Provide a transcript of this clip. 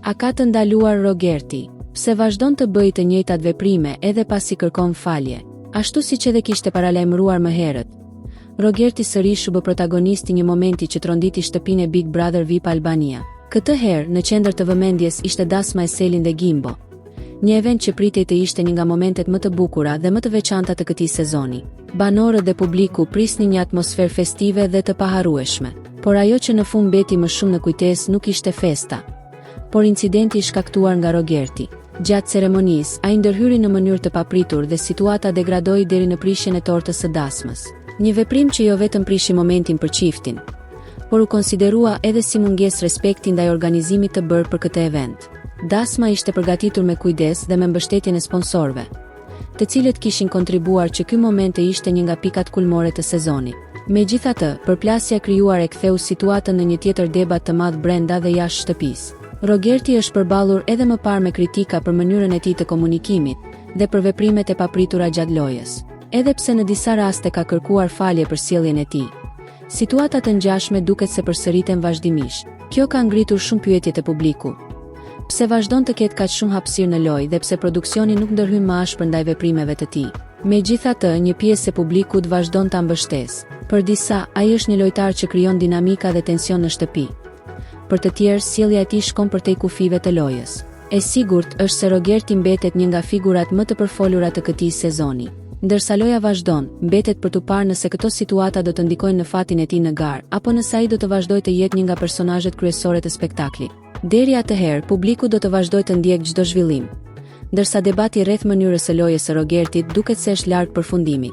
A ka të ndaluar Rogerti? Pse vazhdon të bëjë të njëjtat veprime edhe pasi kërkon falje, ashtu siç edhe kishte paralajmëruar më herët? Rogerti sërish u bë protagonist i një momenti që tronditi shtëpinë e Big Brother VIP Albania. Këtë herë në qendër të vëmendjes ishte dasma e Selin dhe Gimbo. Një event që pritej të ishte një nga momentet më të bukura dhe më të veçanta të këtij sezoni. Banorët dhe publiku prisnin një atmosferë festive dhe të paharrueshme. Por ajo që në fund mbeti më shumë në kujtesë nuk ishte festa, por incidenti i shkaktuar nga Rogerti. Gjatë ceremonisë, ai ndërhyri në mënyrë të papritur dhe situata degradoi deri në prishjen e tortës së dasmës. Një veprim që jo vetëm prishi momentin për çiftin, por u konsiderua edhe si mungesë respekti ndaj organizimit të bërë për këtë event. Dasma ishte përgatitur me kujdes dhe me mbështetjen e sponsorëve, të cilët kishin kontribuar që ky moment të ishte një nga pikat kulmore të sezonit. Megjithatë, përplasja krijuar e ktheu situatën në një tjetër debat të madh brenda dhe jashtë shtëpisë. Rogerti është përballur edhe më parë me kritika për mënyrën e tij të komunikimit dhe për veprimet e papritura gjatë lojës. Edhe pse në disa raste ka kërkuar falje për sjelljen e tij, situata të ngjashme duket se përsëriten vazhdimisht. Kjo ka ngritur shumë pyetje të publiku. Pse vazhdon të ketë kaq shumë hapësirë në lojë dhe pse produksioni nuk ndërhyn më ashpër ndaj veprimeve të tij? Megjithatë, një pjesë e publikut vazhdon ta mbështesë. Për disa, ai është një lojtar që krijon dinamika dhe tension në shtëpi. Për të tjerë, sjellja e tij shkon përtej kufive të lojës. E sigurt është se Rogerti mbetet një nga figurat më të përfolura të këtij sezoni. Ndërsa loja vazhdon, mbetet për të parë nëse këto situata do të ndikojnë në fatin e tij në garë, apo nëse ai do të vazhdojë të jetë një nga personazhet kryesore të spektaklit. Deri atëherë, publiku do të vazhdojë të ndjekë çdo zhvillim, ndërsa debati rreth mënyrës së lojës së Rogertit duket se është larg përfundimit.